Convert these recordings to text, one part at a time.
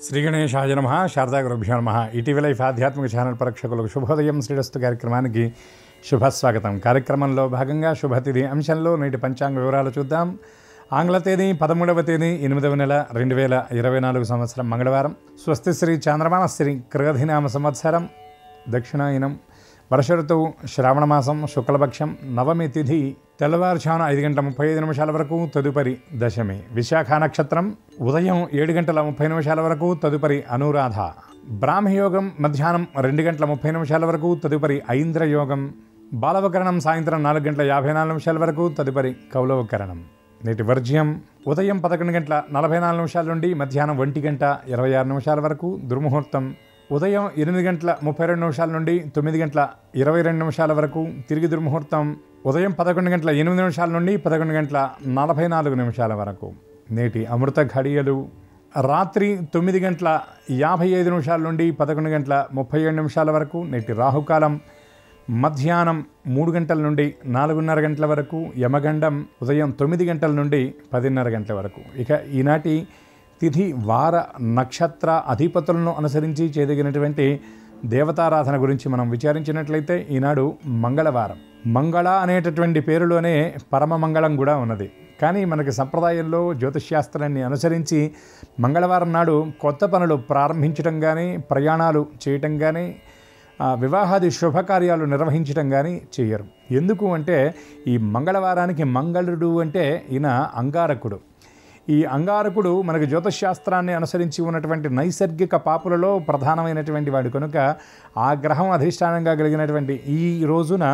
శ్రీ గణేశాయ నమః. శారదా గురుభ్యో నమః. ఈటీవీ లైఫ్ ఆధ్యాత్మిక ఛానల్ ప్రేక్షకులకు శుభోదయం శ్రీరస్తు కార్యక్రమానికి శుభస్వాగతం. కార్యక్రమంలో భాగంగా శుభతిథి అంశంలో నేటి పంచాంగ వివరాలు చూద్దాం. ఆంగ్ల తేదీ 13వ తేదీ 8వ నెల 2024 సంవత్సరం మంగళవారం. స్వస్తి శ్రీ చాంద్రమానశ్రీ క్రోధినామ సంవత్సరం దక్షిణాయనం. వర్ష ఋతువు శ్రావణమాసం శుక్లపక్షం. నవమి తిథి తెల్లవారుజామున 5:35 వరకు, తదుపరి దశమి. విశాఖ నక్షత్రం ఉదయం 7:30 వరకు, తదుపరి అనురాధ. బ్రాహ్మయోగం మధ్యాహ్నం 2:30 వరకు, తదుపరి ఐంద్రయోగం. బాలవకరణం సాయంత్రం 4:54 వరకు, తదుపరి కౌలవకరణం. నేటి వర్జ్యం ఉదయం 11:44 నుండి మధ్యాహ్నం 1:26 వరకు. దుర్ముహూర్తం ఉదయం 8:32 నుండి 9:22 వరకు. తిరిగి దుర్ముహూర్తం ఉదయం 11:08 నుండి 11:44 వరకు. నేటి అమృత ఘడియలు రాత్రి 9:55 నుండి 11:37 వరకు. నేటి రాహుకాలం మధ్యాహ్నం 3 గంటల నుండి 4:30 గంటల వరకు. యమగండం ఉదయం 9 గంటల నుండి 10:30 గంటల వరకు. ఇక ఈనాటి తిథి వార నక్షత్ర అధిపతులను అనుసరించి చేయదగినటువంటి దేవతారాధన గురించి మనం విచారించినట్లయితే ఈనాడు మంగళవారం. మంగళ అనేటటువంటి పేరులోనే పరమ మంగళం కూడా ఉన్నది. కానీ మనకి సంప్రదాయంలో జ్యోతిష్శాస్త్రాన్ని అనుసరించి మంగళవారం నాడు కొత్త పనులు ప్రారంభించడం కానీ, ప్రయాణాలు చేయటం కానీ, వివాహాది శుభకార్యాలు నిర్వహించడం కానీ చేయరు. ఎందుకు అంటే ఈ మంగళవారానికి మంగళుడు అంటే ఈయన అంగారకుడు. ఈ అంగారకుడు మనకు జ్యోతిష్శాస్త్రాన్ని అనుసరించి ఉన్నటువంటి నైసర్గిక పాపులలో ప్రధానమైనటువంటి వాడు కనుక ఆ గ్రహం అధిష్టానంగా కలిగినటువంటి ఈ రోజున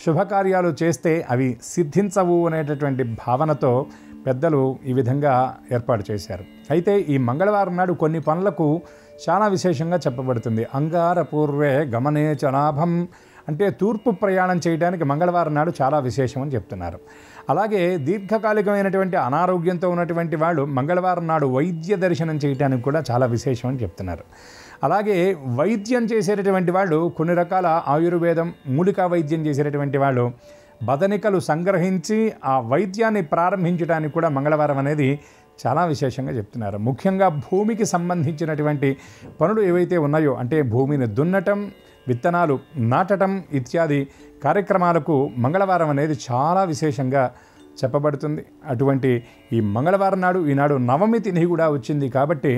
శుభకార్యాలు చేస్తే అవి సిద్ధించవు అనేటటువంటి భావనతో పెద్దలు ఈ విధంగా ఏర్పాటు చేశారు. అయితే ఈ మంగళవారం నాడు కొన్ని పనులకు చాలా విశేషంగా చెప్పబడుతుంది. అంగార పూర్వే గమనే చనాభం అంటే తూర్పు ప్రయాణం చేయడానికి మంగళవారం నాడు చాలా విశేషం అని చెప్తున్నారు. అలాగే దీర్ఘకాలికమైనటువంటి అనారోగ్యంతో ఉన్నటువంటి వాళ్ళు మంగళవారం నాడు వైద్య దర్శనం చేయడానికి కూడా చాలా విశేషం అని చెప్తున్నారు. అలాగే వైద్యం చేసేటటువంటి వాళ్ళు కొన్ని రకాల ఆయుర్వేదం మూలికా వైద్యం చేసేటటువంటి వాళ్ళు బదనికలు సంగ్రహించి ఆ వైద్యాన్ని ప్రారంభించడానికి కూడా మంగళవారం అనేది చాలా విశేషంగా చెప్తున్నారు. ముఖ్యంగా భూమికి సంబంధించినటువంటి పనులు ఏవైతే ఉన్నాయో అంటే భూమిని దున్నటం, విత్తనాలు నాటడం ఇత్యాది కార్యక్రమాలకు మంగళవారం అనేది చాలా విశేషంగా చెప్పబడుతుంది. అటువంటి ఈ మంగళవారం నాడు ఈనాడు నవమి తిథి కూడా వచ్చింది కాబట్టి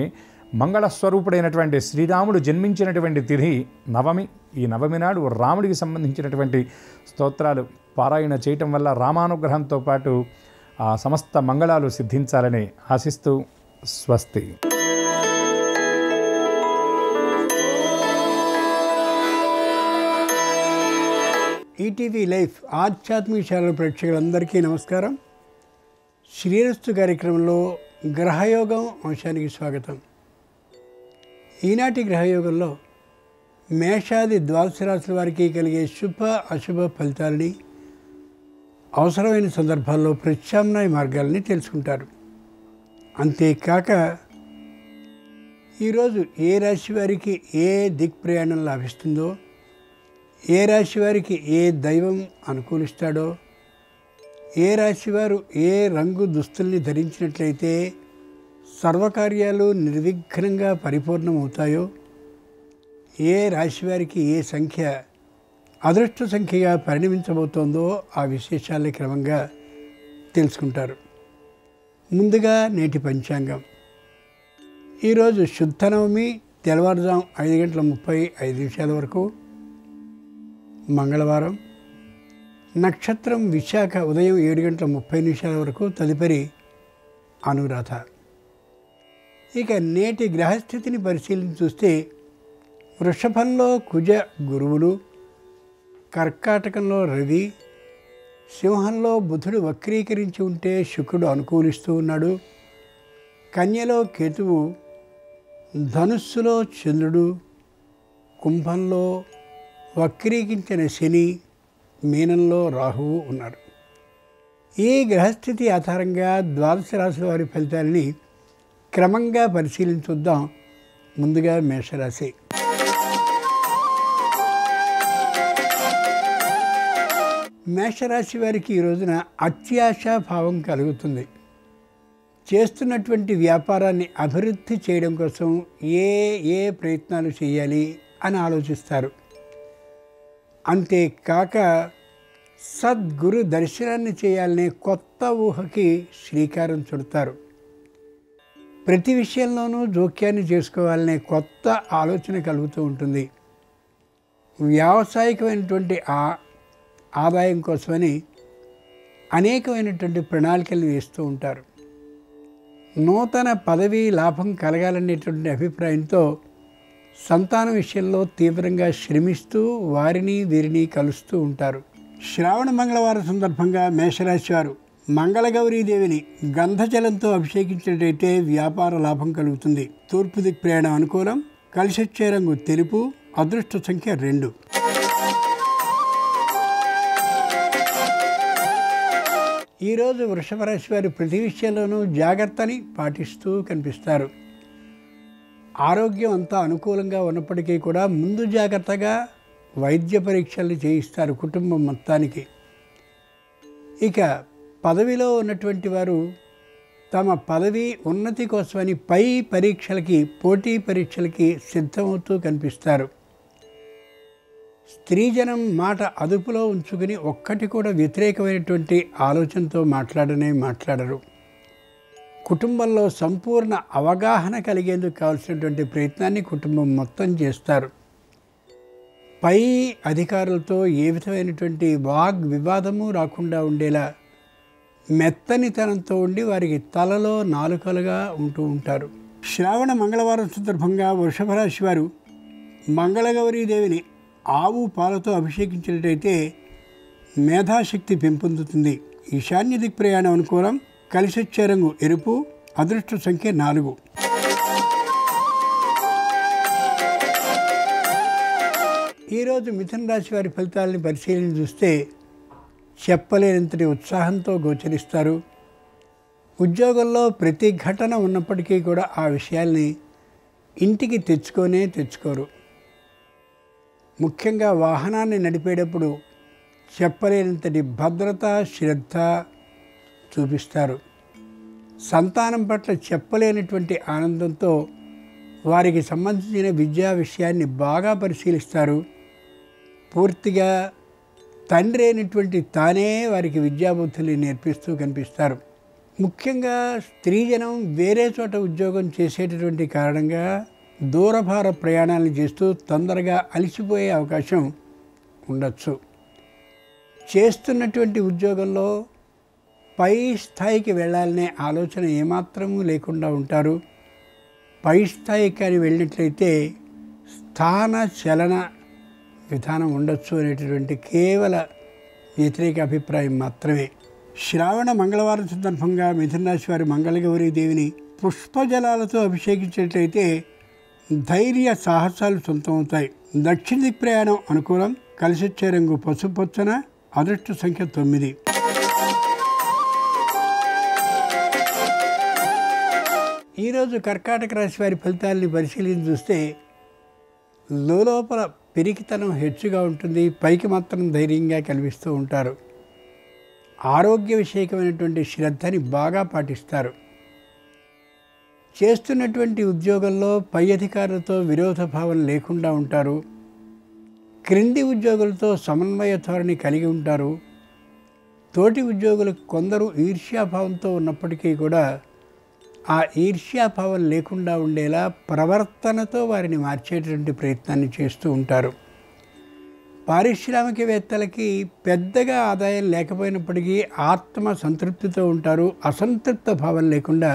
మంగళస్వరూపుడైనటువంటి శ్రీరాముడు జన్మించినటువంటి తిథి నవమి. ఈ నవమి నాడు రాముడికి సంబంధించినటువంటి స్తోత్రాలు పారాయణ చేయటం వల్ల రామానుగ్రహంతో పాటు ఆ సమస్త మంగళాలు సిద్ధించాలని ఆశిస్తూ స్వస్తి. ఈటీవీ లైఫ్ ఆధ్యాత్మిక ఛానల్ ప్రేక్షకులందరికీ నమస్కారం. శ్రీరస్తు కార్యక్రమంలో గ్రహయోగం అంశానికి స్వాగతం. ఈనాటి గ్రహయోగంలో మేషాది ద్వాదశ రాశుల వారికి కలిగే శుభ అశుభ ఫలితాలని, అవసరమైన సందర్భాల్లో ప్రత్యామ్నాయ మార్గాలని తెలుసుకుంటారు. అంతేకాక ఈరోజు ఏ రాశి వారికి ఏ దిక్ ప్రయాణం లాభిస్తుందో, ఏ రాశి వారికి ఏ దైవం అనుకూలిస్తాడో, ఏ రాశివారు ఏ రంగు దుస్తుల్ని ధరించినట్లయితే సర్వకార్యాలు నిర్విఘ్నంగా పరిపూర్ణమవుతాయో, ఏ రాశివారికి ఏ సంఖ్య అదృష్ట సంఖ్యగా పరిణమించబోతోందో ఆ విశేషాలని క్రమంగా తెలుసుకుంటారు. ముందుగా నేటి పంచాంగం. ఈరోజు శుద్ధ నవమి తెల్లవారుజాము 5:35 వరకు. మంగళవారం. నక్షత్రం విశాఖ ఉదయం 7:30 వరకు, తదుపరి అనురాధ. ఇక నేటి గ్రహస్థితిని పరిశీలించి చూస్తే వృషభంలో కుజ గురువులు, కర్కాటకంలో రవి, సింహంలో బుధుడు వక్రీకరించి ఉంటే శుక్రుడు అనుకూలిస్తూ ఉన్నాడు, కన్యలో కేతువు, ధనుస్సులో చంద్రుడు, కుంభంలో వక్రీకరించిన శని, మీనంలో రాహువు ఉన్నారు. ఈ గ్రహస్థితి ఆధారంగా ద్వాదశ రాశుల వారి ఫలితాలని క్రమంగా పరిశీలించుద్దాం. ముందుగా మేషరాశి. మేషరాశి వారికి ఈ రోజున అత్యాశా భావం కలుగుతుంది. చేస్తున్నటువంటి వ్యాపారాన్ని అభివృద్ధి చేయడం కోసం ఏ ఏ ప్రయత్నాలు చేయాలి అని ఆలోచిస్తారు. అంతేకాక సద్గురు దర్శనాన్ని చేయాలనే కొత్త ఊహకి శ్రీకారం చుడతారు. ప్రతి విషయంలోనూ జోక్యాన్ని చేసుకోవాలనే కొత్త ఆలోచన కలుగుతూ ఉంటుంది. వ్యావసాయికమైనటువంటి ఆదాయం కోసమని అనేకమైనటువంటి ప్రణాళికలు వేస్తూ ఉంటారు. నూతన పదవి లాభం కలగాలనేటువంటి అభిప్రాయంతో సంతానం విషయంలో తీవ్రంగా శ్రమిస్తూ వారిని వీరిని కలుస్తూ ఉంటారు. శ్రావణ మంగళవారం సందర్భంగా మేషరాశి వారు మంగళగౌరీదేవిని గంధజలంతో అభిషేకించినట్టయితే వ్యాపార లాభం కలుగుతుంది. తూర్పు దిక్ ప్రయాణం అనుకూలం. కలిసొచ్చే రంగు తెలుపు. అదృష్ట సంఖ్య 2. ఈరోజు వృషభ రాశి వారి ప్రతి విషయంలోనూ జాగ్రత్తని పాటిస్తూ కనిపిస్తారు. ఆరోగ్యం అంతా అనుకూలంగా ఉన్నప్పటికీ కూడా ముందు జాగ్రత్తగా వైద్య పరీక్షలు చేయిస్తారు కుటుంబం మొత్తానికి. ఇక పదవిలో ఉన్నటువంటి వారు తమ పదవి ఉన్నతి కోసమని పై పరీక్షలకి పోటీ పరీక్షలకి సిద్ధమవుతూ కనిపిస్తారు. స్త్రీజనం మాట అదుపులో ఉంచుకుని ఒక్కటి కూడా వ్యతిరేకమైనటువంటి ఆలోచనతో మాట్లాడరు. కుటుంబంలో సంపూర్ణ అవగాహన కలిగేందుకు కావాల్సినటువంటి ప్రయత్నాన్ని కుటుంబం మొత్తం చేస్తారు. పై అధికారులతో ఏ విధమైనటువంటి వాగ్వివాదము రాకుండా ఉండేలా మెత్తనితనంతో ఉండి వారికి తలలో నాలుకలుగా ఉంటూ ఉంటారు. శ్రావణ మంగళవారం సందర్భంగా వృషభ రాశి వారు మంగళగౌరీదేవిని ఆవు పాలతో అభిషేకించినట్టయితే మేధాశక్తి పెంపొందుతుంది. ఈశాన్య దిక్ ప్రయాణం అనుకూలం. కలిసొచ్చే రంగు ఎరుపు. అదృష్ట సంఖ్య 4. ఈరోజు మిథున రాశి వారి ఫలితాలని పరిశీలన చూస్తే చెప్పలేనంతటి ఉత్సాహంతో గోచరిస్తారు. ఉద్యోగంలో ప్రతి ఘటన ఉన్నప్పటికీ కూడా ఆ విషయాల్ని ఇంటికి తెచ్చుకోరు. ముఖ్యంగా వాహనాన్ని నడిపేటప్పుడు చెప్పలేనంతటి భద్రత శ్రద్ధ చూపిస్తారు. సంతానం పట్ల చెప్పలేనటువంటి ఆనందంతో వారికి సంబంధించిన విద్యా విషయాన్ని బాగా పరిశీలిస్తారు. పూర్తిగా తండ్రి అయినటువంటి తానే వారికి విద్యాబుద్ధులు నేర్పిస్తూ కనిపిస్తారు. ముఖ్యంగా స్త్రీజనం వేరే చోట ఉద్యోగం చేసేటటువంటి కారణంగా దూరభార ప్రయాణాలను చేస్తూ తొందరగా అలసిపోయే అవకాశం ఉండొచ్చు. చేస్తున్నటువంటి ఉద్యోగంలో పై స్థాయికి వెళ్ళాలనే ఆలోచన ఏమాత్రమూ లేకుండా ఉంటారు. పై స్థాయికి కానీ వెళ్ళినట్లయితే స్థాన చలన విధానం ఉండొచ్చు అనేటటువంటి కేవల వ్యతిరేక అభిప్రాయం మాత్రమే. శ్రావణ మంగళవారం సందర్భంగా మిథున రాశి వారి మంగళగౌరీదేవిని పుష్పజలాలతో అభిషేకించినట్లయితే ధైర్య సాహసాలు సొంతమవుతాయి. దక్షిణ దిక్ ప్రయాణం అనుకూలం. కలిసొచ్చే రంగు పసుపచ్చన. అదృష్ట సంఖ్య 9. ఈరోజు కర్కాటక రాశి వారి ఫలితాలని పరిశీలించి చూస్తే లోపల పిరికితనం హెచ్చుగా ఉంటుంది. పైకి మాత్రం ధైర్యంగా కనిపిస్తూ ఉంటారు. ఆరోగ్య విషయకమైనటువంటి శ్రద్ధని బాగా పాటిస్తారు. చేస్తున్నటువంటి ఉద్యోగంలో పై అధికారులతో విరోధ భావం లేకుండా ఉంటారు. క్రింది ఉద్యోగులతో సమన్వయ ధోరణి కలిగి ఉంటారు. తోటి ఉద్యోగులకు కొందరు ఈర్ష్యాభావంతో ఉన్నప్పటికీ కూడా ఆ ఈర్ష్యాభావం లేకుండా ఉండేలా ప్రవర్తనతో వారిని మార్చేటువంటి ప్రయత్నాన్ని చేస్తూ ఉంటారు. పారిశ్రామికవేత్తలకి పెద్దగా ఆదాయం లేకపోయినప్పటికీ ఆత్మ సంతృప్తితో ఉంటారు. అసంతృప్త భావం లేకుండా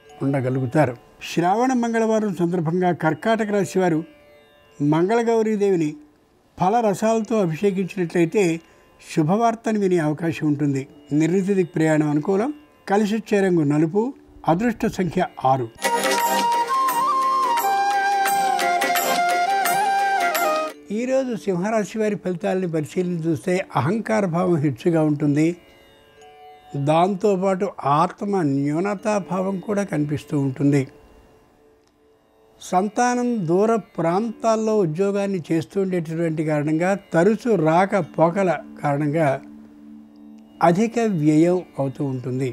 ఉండగలుగుతారు. శ్రావణ మంగళవారం సందర్భంగా కర్కాటక రాశి వారు మంగళగౌరీదేవిని ఫలరసాలతో అభిషేకించినట్లయితే శుభవార్తను వినే అవకాశం ఉంటుంది. నిర్ణీత దిక్ ప్రయాణం అనుకూలం. కలిసొచ్చే రంగు నలుపు. అదృష్ట సంఖ్య 6. ఈరోజు సింహరాశి వారి ఫలితాలని పరిశీలించి చూస్తే అహంకార భావం హెచ్చుగా ఉంటుంది. దాంతోపాటు ఆత్మ న్యూనతాభావం కూడా కనిపిస్తూ ఉంటుంది. సంతానం దూర ప్రాంతాల్లో ఉద్యోగాన్ని చేస్తూ ఉండేటటువంటి కారణంగా తరచు రాకపోకల కారణంగా అధిక వ్యయం అవుతూ ఉంటుంది.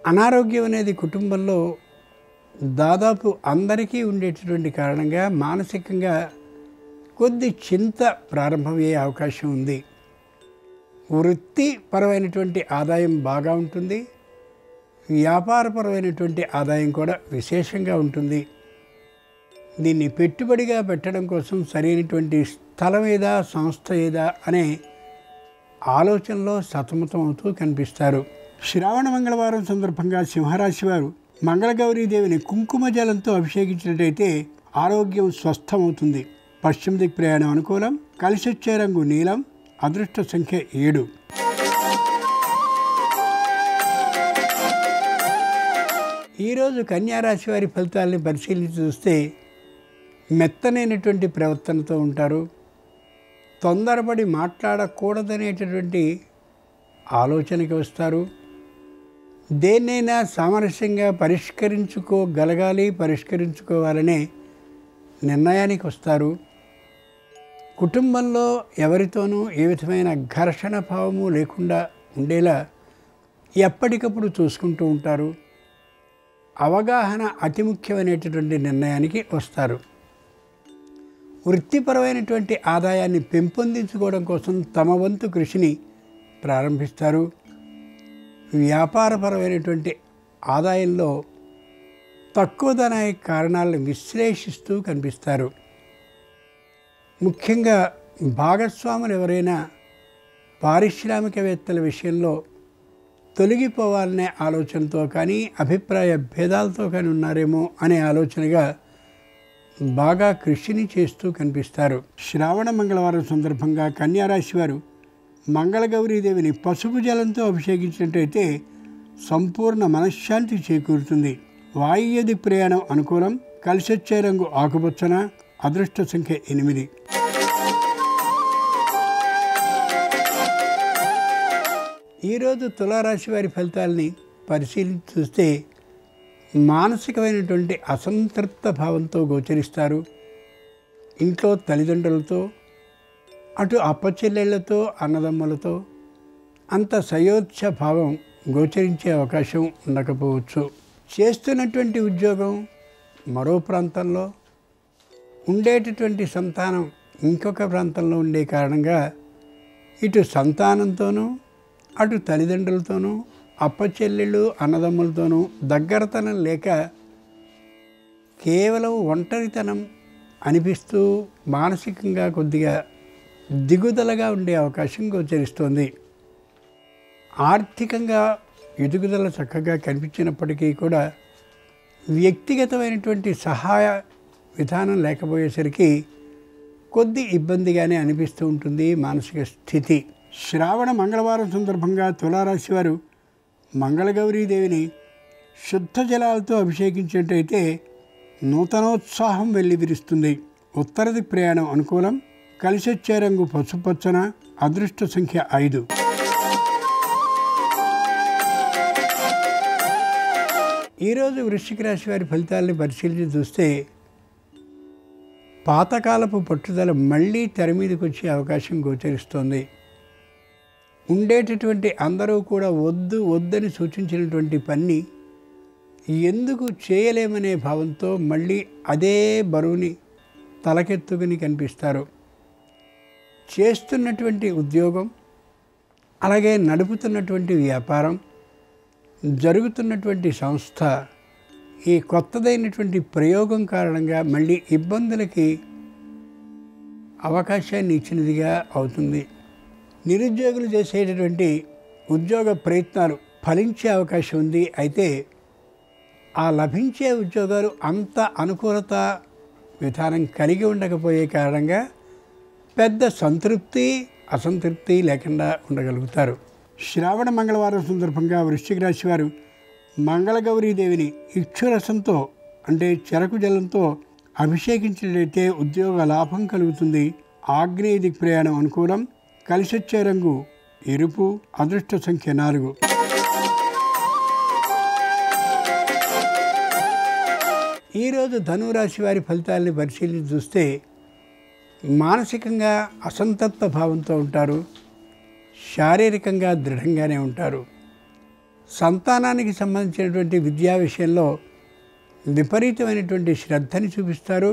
అనారోగ్యం అనేది కుటుంబంలో దాదాపు అందరికీ ఉండేటటువంటి కారణంగా మానసికంగా కొద్ది చింత ప్రారంభమయ్యే అవకాశం ఉంది. వృత్తిపరమైనటువంటి ఆదాయం బాగా ఉంటుంది, వ్యాపారపరమైనటువంటి ఆదాయం కూడా విశేషంగా ఉంటుంది. దీన్ని పెట్టుబడిగా పెట్టడం కోసం సరైనటువంటి స్థలం ఏదా సంస్థ ఏదా అనే ఆలోచనలో సతమతం అవుతూ కనిపిస్తారు. శ్రావణ మంగళవారం సందర్భంగా సింహరాశి వారు మంగళగౌరీదేవిని కుంకుమ జలంతో అభిషేకించినట్టయితే ఆరోగ్యం స్వస్థమవుతుంది. పశ్చిమ దిక్ ప్రయాణం అనుకూలం. కలిసొచ్చే రంగు నీలం. అదృష్ట సంఖ్య 7. ఈరోజు కన్యారాశి వారి ఫలితాలని పరిశీలించి చూస్తే మెత్తనైనటువంటి ప్రవర్తనతో ఉంటారు. తొందరపడి మాట్లాడకూడదనేటటువంటి ఆలోచనకి వస్తారు. దేన్నైనా సామరస్యంగా పరిష్కరించుకోవాలనే నిర్ణయానికి వస్తారు. కుటుంబంలో ఎవరితోనూ ఏ విధమైన ఘర్షణ భావము లేకుండా ఉండేలా ఎప్పటికప్పుడు చూసుకుంటూ ఉంటారు. అవగాహన అతి ముఖ్యమైనటువంటి నిర్ణయానికి వస్తారు. వృత్తిపరమైనటువంటి ఆదాయాన్ని పెంపొందించుకోవడం కోసం తమ వంతు కృషిని ప్రారంభిస్తారు. వ్యాపారపరమైనటువంటి ఆదాయంలో తక్కువదనే కారణాలను విశ్లేషిస్తూ కనిపిస్తారు. ముఖ్యంగా భాగస్వాములు ఎవరైనా పారిశ్రామికవేత్తల విషయంలో తొలగిపోవాలనే ఆలోచనతో కానీ అభిప్రాయ భేదాలతో కానీ ఉన్నారేమో అనే ఆలోచనగా బాగా కృషిని చేస్తూ కనిపిస్తారు. శ్రావణ మంగళవారం సందర్భంగా కన్యారాశి వారు మంగళగౌరీదేవిని పసుపు జలంతో అభిషేకించినట్టయితే సంపూర్ణ మనశ్శాంతి చేకూరుతుంది. వాయువ్య దిక్ ప్రయాణం అనుకూలం. కలిసొచ్చే రంగు ఆకుపచ్చన. అదృష్ట సంఖ్య 8. ఈరోజు తులారాశి వారి ఫలితాలని పరిశీలించి చూస్తే మానసికమైనటువంటి అసంతృప్త భావంతో గోచరిస్తారు. ఇంట్లో తల్లిదండ్రులతో, అటు అప్పచెల్లెళ్లతో, అన్నదమ్ములతో అంత సయోధ్య భావం గోచరించే అవకాశం ఉండకపోవచ్చు. చేస్తున్నటువంటి ఉద్యోగం మరో ప్రాంతంలో, ఉండేటటువంటి సంతానం ఇంకొక ప్రాంతంలో ఉండే కారణంగా ఇటు సంతానంతోనూ, అటు తల్లిదండ్రులతోనూ, అప్పచెల్లెళ్ళు, అన్నదమ్ములతోనూ దగ్గరతనం లేక కేవలం ఒంటరితనం అనిపిస్తూ మానసికంగా కొద్దిగా దిగుదలగా ఉండే అవకాశం గోచరిస్తోంది. ఆర్థికంగా ఎదుగుదల చక్కగా కనిపించినప్పటికీ కూడా వ్యక్తిగతమైనటువంటి సహాయ విధానం లేకపోయేసరికి కొద్ది ఇబ్బందిగానే అనిపిస్తూ ఉంటుంది మానసిక స్థితి. శ్రావణ మంగళవారం సందర్భంగా తులారాశి వారు మంగళగౌరీదేవిని శుద్ధ జలాలతో అభిషేకించినట్టయితే నూతనోత్సాహం వెల్లివిరుస్తుంది. ఉత్తర దిక్ ప్రయాణం అనుకూలం. కలిసొచ్చే రంగు పసుపచ్చన. అదృష్ట సంఖ్య 5. ఈరోజు వృశ్చిక రాశి వారి ఫలితాలని పరిశీలించి చూస్తే పాతకాలపు పట్టుదల మళ్ళీ తెర మీదకి వచ్చే అవకాశం గోచరిస్తోంది. ఉండేటటువంటి అందరూ కూడా వద్దని సూచించినటువంటి పని ఎందుకు చేయలేమనే భావంతో మళ్ళీ అదే బరువుని తలకెత్తుకుని కనిపిస్తారు. చేస్తున్నటువంటి ఉద్యోగం, అలాగే నడుపుతున్నటువంటి వ్యాపారం, జరుగుతున్నటువంటి సంస్థ ఈ కొత్తదైనటువంటి ప్రయోగం కారణంగా మళ్ళీ ఇబ్బందులకి అవకాశాన్ని ఇచ్చినదిగా అవుతుంది. నిరుద్యోగులు చేసేటటువంటి ఉద్యోగ ప్రయత్నాలు ఫలించే అవకాశం ఉంది. అయితే ఆ లభించే ఉద్యోగాలు అంత అనుకూలత విధానం కలిగి ఉండకపోయే కారణంగా పెద్ద సంతృప్తి అసంతృప్తి లేకుండా ఉండగలుగుతారు. శ్రావణ మంగళవారం సందర్భంగా వృశ్చిక రాశి వారు మంగళగౌరీదేవిని ఇక్షురసంతో అంటే చెరకు జలంతో అభిషేకించినట్లయితే ఉద్యోగ లాభం కలుగుతుంది. ఆగ్నేయ దిక్ ప్రయాణం అనుకూలం. కలిసొచ్చే రంగు ఎరుపు. అదృష్ట సంఖ్య 4. ఈరోజు ధనురాశి వారి ఫలితాలని పరిశీలించి చూస్తే మానసికంగా అసంతృప్త భావంతో ఉంటారు. శారీరకంగా దృఢంగానే ఉంటారు. సంతానానికి సంబంధించినటువంటి విద్యా విషయంలో విపరీతమైనటువంటి శ్రద్ధని చూపిస్తారు.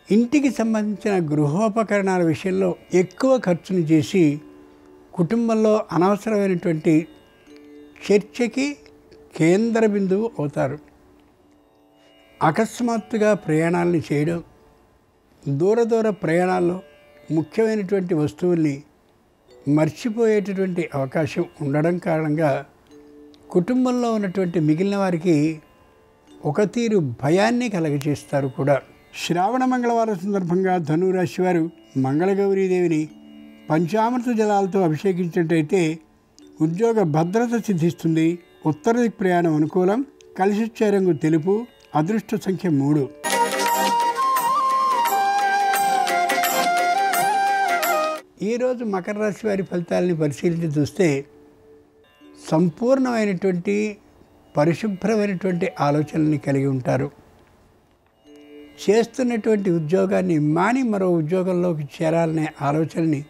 ఇంటికి సంబంధించిన గృహోపకరణాల విషయంలో ఎక్కువ ఖర్చును చేసి కుటుంబంలో అనవసరమైనటువంటి చర్చకి కేంద్ర బిందువు అవుతారు. అకస్మాత్తుగా ప్రయాణాలను చేయడం, దూర ప్రయాణాల్లో ముఖ్యమైనటువంటి వస్తువుల్ని మర్చిపోయేటటువంటి అవకాశం ఉండడం కారణంగా కుటుంబంలో ఉన్నటువంటి మిగిలిన వారికి ఒక తీరు భయాన్ని కలగజేస్తారు కూడా. శ్రావణ మంగళవారం సందర్భంగా ధనురాశి వారు మంగళగౌరీదేవిని పంచామృత జలాలతో అభిషేకించినట్టయితే ఉద్యోగ భద్రత సిద్ధిస్తుంది. ఉత్తర దిక్ ప్రయాణం అనుకూలం. కలిసొచ్చే రంగు తెలుపు. అదృష్ట సంఖ్య 3. ఈరోజు మకర రాశి వారి ఫలితాలని పరిశీలించి చూస్తే సంపూర్ణమైనటువంటి పరిశుభ్రమైనటువంటి ఆలోచనల్ని కలిగి ఉంటారు. చేస్తున్నటువంటి ఉద్యోగాన్ని మాని మరో ఉద్యోగంలోకి చేరాలనే ఆలోచనని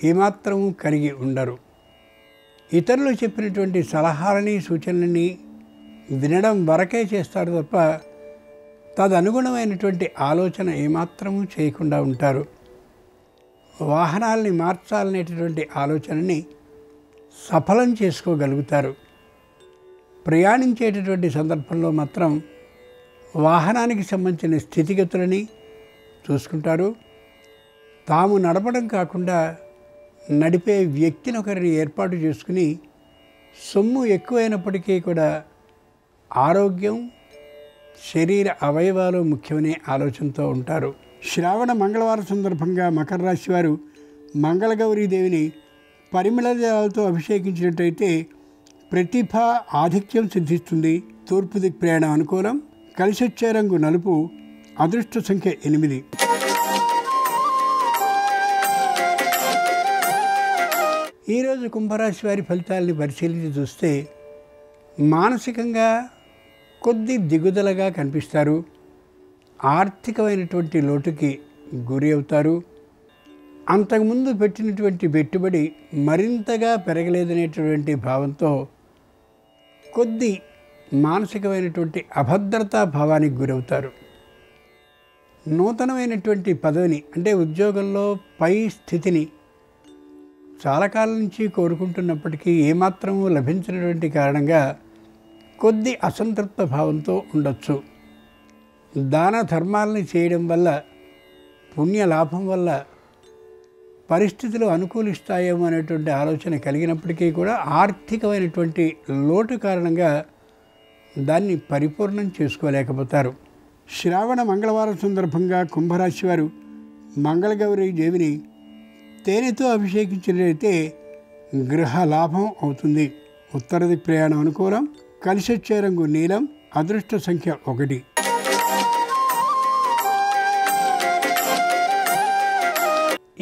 ఏమాత్రము కలిగి ఉండరు. ఇతరులు చెప్పినటువంటి సలహాలని సూచనలని వినడం వరకే చేస్తారు తప్ప తదనుగుణమైనటువంటి ఆలోచన ఏమాత్రము చేయకుండా ఉంటారు. వాహనాలని మార్చాలనేటటువంటి ఆలోచనని సఫలం చేసుకోగలుగుతారు. ప్రయాణించేటటువంటి సందర్భంలో మాత్రం వాహనానికి సంబంధించిన స్థితిగతులని చూసుకుంటారు. తాము నడపడం కాకుండా నడిపే వ్యక్తిని ఒకరిని ఏర్పాటు చేసుకుని సొమ్ము ఎక్కువైనప్పటికీ కూడా ఆరోగ్యం, శరీర అవయవాలు ముఖ్యమనే ఆలోచనతో ఉంటారు. శ్రావణ మంగళవారం సందర్భంగా మకర రాశి వారు మంగళగౌరీదేవిని పరిమళ జలాలతో అభిషేకించినట్టయితే ప్రతిభ, ఆధిక్యం సిద్ధిస్తుంది. తూర్పు దిక్ ప్రయాణం అనుకూలం. కలిసొచ్చే రంగు నలుపు. అదృష్ట సంఖ్య 8. ఈరోజు కుంభరాశి వారి ఫలితాలని పరిశీలించి చూస్తే మానసికంగా కొద్ది దిగుదలగా కనిపిస్తారు. ఆర్థికమైనటువంటి లోటుకి గురి అవుతారు. అంతకుముందు పెట్టినటువంటి పెట్టుబడి మరింతగా పెరగలేదనేటువంటి భావంతో కొద్ది మానసికమైనటువంటి అభద్రతా భావానికి గురవుతారు. నూతనమైనటువంటి పదవిని అంటే ఉద్యోగంలో పై స్థితిని చాలా కాలం నుంచి కోరుకుంటున్నప్పటికీ ఏమాత్రము లభించినటువంటి కారణంగా కొద్ది అసంతృప్త భావంతో ఉండొచ్చు. దాన ధర్మాలని చేయడం వల్ల, పుణ్య లాభం వల్ల పరిస్థితులు అనుకూలిస్తాయేమో అనేటువంటి ఆలోచన కలిగినప్పటికీ కూడా ఆర్థికమైనటువంటి లోటు కారణంగా దాన్ని పరిపూర్ణం చేసుకోలేకపోతారు. శ్రావణ మంగళవారం సందర్భంగా కుంభరాశి వారు మంగళగౌరీ దేవిని తేనెతో అభిషేకించినట్లయితే గృహ లాభం అవుతుంది. ఉత్తర దిక్ ప్రయాణం అనుకూలం. కలిసొచ్చే రంగు నీలం. అదృష్ట సంఖ్య 1.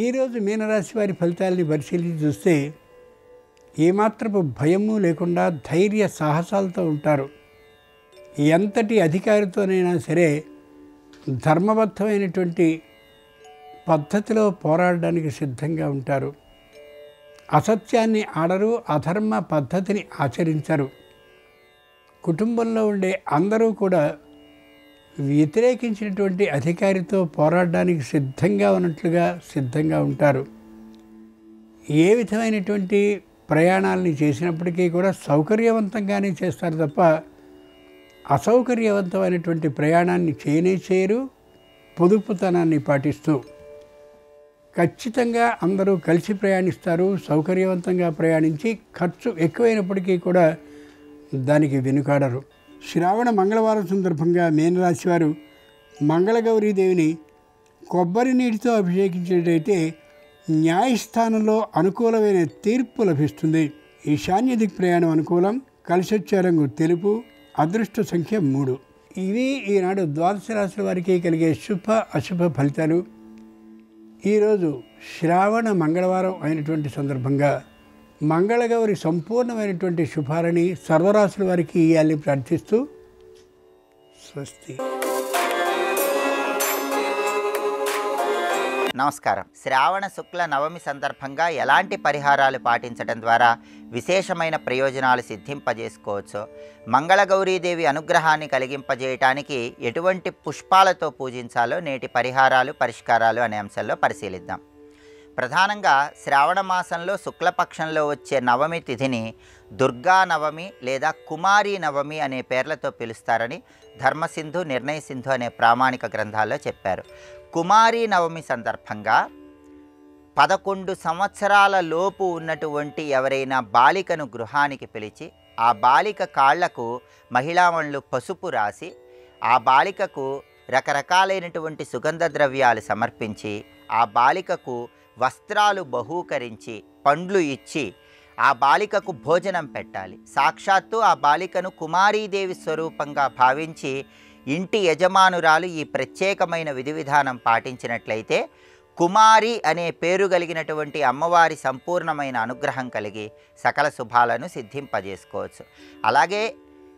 ఈరోజు మీనరాశి వారి ఫలితాలని పరిశీలించి చూస్తే ఏమాత్రపు భయము లేకుండా ధైర్య సాహసాలతో ఉంటారు. ఎంతటి అధికారితోనైనా సరే ధర్మబద్ధమైనటువంటి పద్ధతిలో పోరాడడానికి సిద్ధంగా ఉంటారు. అసత్యాన్ని ఆడరు, అధర్మ పద్ధతిని ఆచరించరు. కుటుంబంలో ఉండే అందరూ కూడా వ్యతిరేకించినటువంటి అధికారితో పోరాడడానికి సిద్ధంగా ఉంటారు. ఏ విధమైనటువంటి ప్రయాణాలని చేసినప్పటికీ కూడా సౌకర్యవంతంగానే చేస్తారు తప్ప అసౌకర్యవంతమైనటువంటి ప్రయాణాన్ని చేయరు. పొదుపుతనాన్ని పాటిస్తూ ఖచ్చితంగా అందరూ కలిసి ప్రయాణిస్తారు. సౌకర్యవంతంగా ప్రయాణించి ఖర్చు ఎక్కువైనప్పటికీ కూడా దానికి వెనుకాడరు. శ్రావణ మంగళవారం సందర్భంగా మీనరాశి వారు మంగళగౌరీదేవిని కొబ్బరి నీటితో అభిషేకించినట్టయితే న్యాయస్థానంలో అనుకూలమైన తీర్పు లభిస్తుంది. ఈశాన్య దిక్ ప్రయాణం అనుకూలం. కలిసొచ్చే రంగు తెలుపు. అదృష్ట సంఖ్య 3. ఇవి ఈనాడు ద్వాదశ రాశుల వారికి కలిగే శుభ అశుభ ఫలితాలు. ఈరోజు శ్రావణ మంగళవారం అయినటువంటి సందర్భంగా మంగళగౌరి సంపూర్ణమైనటువంటి శుభాలని సర్వరాశుల వారికి ఇవ్వాలని ప్రార్థిస్తూ స్వస్తి. నమస్కారం. శ్రావణ శుక్ల నవమి సందర్భంగా ఎలాంటి పరిహారాలు పాటించడం ద్వారా విశేషమైన ప్రయోజనాలు సిద్ధింపజేసుకోవచ్చో, మంగళగౌరీదేవి అనుగ్రహాన్ని కలిగింపజేయటానికి ఎటువంటి పుష్పాలతో పూజించాలో నేటి పరిహారాలు పరిష్కారాలు అనే అంశంలో పరిశీలిద్దాం. ప్రధానంగా శ్రావణ మాసంలో శుక్లపక్షంలో వచ్చే నవమి తిథిని దుర్గా నవమి లేదా కుమారీ నవమి అనే పేర్లతో పిలుస్తారని ధర్మసింధు, నిర్ణయ సింధు అనే ప్రామాణిక గ్రంథాల్లో చెప్పారు. కుమారీ నవమి సందర్భంగా 11 సంవత్సరాల లోపు ఉన్నటువంటి ఎవరైనా బాలికను గృహానికి పిలిచి ఆ బాలిక కాళ్లకు మహిళామణులు పసుపు రాసి ఆ బాలికకు రకరకాలైనటువంటి సుగంధ ద్రవ్యాలు సమర్పించి ఆ బాలికకు వస్త్రాలు బహూకరించి పండ్లు ఇచ్చి ఆ బాలికకు భోజనం పెట్టాలి. సాక్షాత్తు ఆ బాలికను కుమారీదేవి స్వరూపంగా భావించి ఇంటి యజమానురాలు ఈ ప్రత్యేకమైన విధి విధానం పాటించినట్లయితే కుమారి అనే పేరు కలిగినటువంటి అమ్మవారి సంపూర్ణమైన అనుగ్రహం కలిగి సకల శుభాలను సిద్ధింపజేసుకోవచ్చు. అలాగే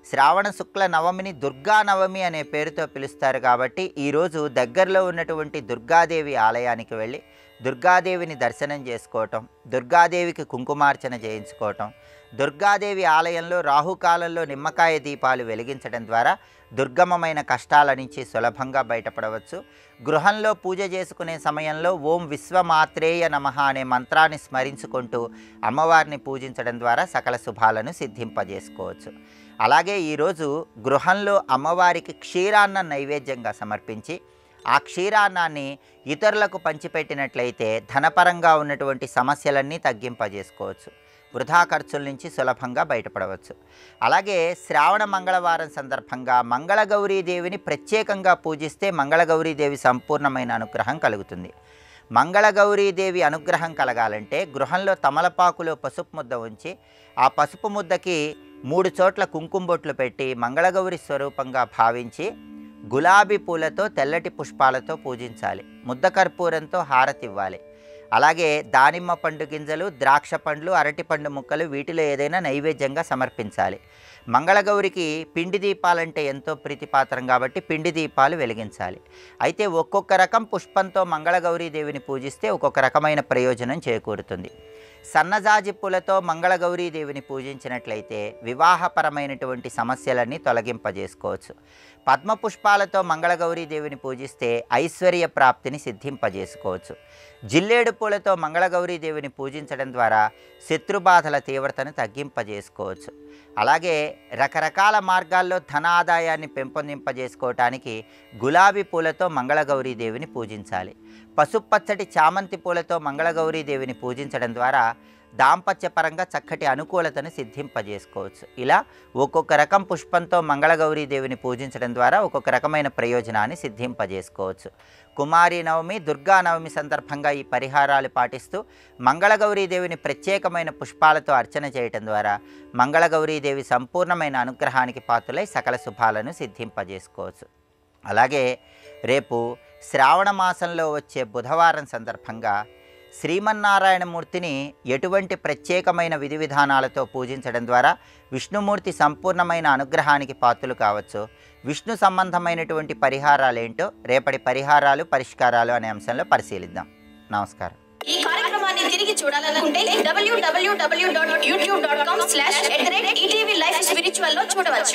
శ్రావణ శుక్ల నవమిని దుర్గా నవమి అనే పేరుతో పిలుస్తారు కాబట్టి ఈరోజు దగ్గరలో ఉన్నటువంటి దుర్గాదేవి ఆలయానికి వెళ్ళి దుర్గాదేవిని దర్శనం చేసుకోవటం, దుర్గాదేవికి కుంకుమార్చన చేయించుకోవటం, దుర్గాదేవి ఆలయంలో రాహుకాలంలో నిమ్మకాయ దీపాలు వెలిగించడం ద్వారా దుర్గమమైన కష్టాల నుంచి సులభంగా బయటపడవచ్చు. గృహంలో పూజ చేసుకునే సమయంలో ఓం విశ్వమాత్రేయ నమః అనే మంత్రాన్ని స్మరించుకుంటూ అమ్మవారిని పూజించడం ద్వారా సకల శుభాలను సిద్ధింపజేసుకోవచ్చు. అలాగే ఈరోజు గృహంలో అమ్మవారికి క్షీరాన్న నైవేద్యంగా సమర్పించి ఆ క్షీరాన్నాన్ని ఇతరులకు పంచిపెట్టినట్లయితే ధనపరంగా ఉన్నటువంటి సమస్యలన్నీ తగ్గింపజేసుకోవచ్చు. వృధా ఖర్చుల నుంచి సులభంగా బయటపడవచ్చు. అలాగే శ్రావణ మంగళవారం సందర్భంగా మంగళగౌరీదేవిని ప్రత్యేకంగా పూజిస్తే మంగళగౌరీదేవి సంపూర్ణమైన అనుగ్రహం కలుగుతుంది. మంగళగౌరీదేవి అనుగ్రహం కలగాలంటే గృహంలో తమలపాకులో పసుపు ముద్ద ఉంచి ఆ పసుపు ముద్దకి 3 చోట్ల కుంకుమ బొట్లు పెట్టి మంగళగౌరి స్వరూపంగా భావించి గులాబీ పూలతో తెల్లటి పుష్పాలతో పూజించాలి. ముద్ద కర్పూరంతో హారతి ఇవ్వాలి. అలాగే దానిమ్మ పండు గింజలు, ద్రాక్ష పండ్లు, అరటిపండు ముక్కలు వీటిలో ఏదైనా నైవేద్యంగా సమర్పించాలి. మంగళగౌరికి పిండి దీపాలంటే ఎంతో ప్రీతిపాత్రం కాబట్టి పిండి దీపాలు వెలిగించాలి. అయితే ఒక్కొక్క రకం పుష్పంతో మంగళగౌరీదేవిని పూజిస్తే ఒక్కొక్క రకమైన ప్రయోజనం చేకూరుతుంది. సన్నజాజి పూలతో మంగళగౌరీదేవిని పూజించినట్లయితే వివాహపరమైనటువంటి సమస్యలన్నీ తొలగింపజేసుకోవచ్చు. పద్మపుష్పాలతో మంగళగౌరీదేవిని పూజిస్తే ఐశ్వర్య ప్రాప్తిని సిద్ధింపజేసుకోవచ్చు. జిల్లేడు పూలతో మంగళగౌరీదేవిని పూజించడం ద్వారా శత్రుబాధల తీవ్రతను తగ్గింపజేసుకోవచ్చు. అలాగే రకరకాల మార్గాల్లో ధనాదాయాన్ని పెంపొందింపజేసుకోవటానికి గులాబీ పూలతో మంగళగౌరీదేవిని పూజించాలి. పసుపచ్చటి చామంతి పూలతో మంగళగౌరీదేవిని పూజించడం ద్వారా దాంపత్యపరంగా చక్కటి అనుకూలతను సిద్ధింపజేసుకోవచ్చు. ఇలా ఒక్కొక్క రకం పుష్పంతో మంగళగౌరీదేవిని పూజించడం ద్వారా ఒక్కొక్క రకమైన ప్రయోజనాన్ని సిద్ధింపజేసుకోవచ్చు. కుమారీ నవమి, దుర్గా నవమి సందర్భంగా ఈ పరిహారాలు పాటిస్తూ మంగళగౌరీదేవిని ప్రత్యేకమైన పుష్పాలతో అర్చన చేయటం ద్వారా మంగళగౌరీదేవి సంపూర్ణమైన అనుగ్రహానికి పాత్రులై సకల శుభాలను సిద్ధింపజేసుకోవచ్చు. అలాగే రేపు శ్రావణ మాసంలో వచ్చే బుధవారం సందర్భంగా శ్రీమన్నారాయణమూర్తిని ఎటువంటి ప్రత్యేకమైన విధి విధానాలతో పూజించడం ద్వారా విష్ణుమూర్తి సంపూర్ణమైన అనుగ్రహానికి పాత్రలు కావచ్చు, విష్ణు సంబంధమైనటువంటి పరిహారాలు ఏంటో రేపటి పరిహారాలు పరిష్కారాలు అనే అంశంలో పరిశీలిద్దాం. నమస్కారం. ఈ కార్యక్రమాన్ని తిరిగి చూడాలనుకుంటే www.youtube.com/ETV Life Spiritual లో చూడవచ్చు.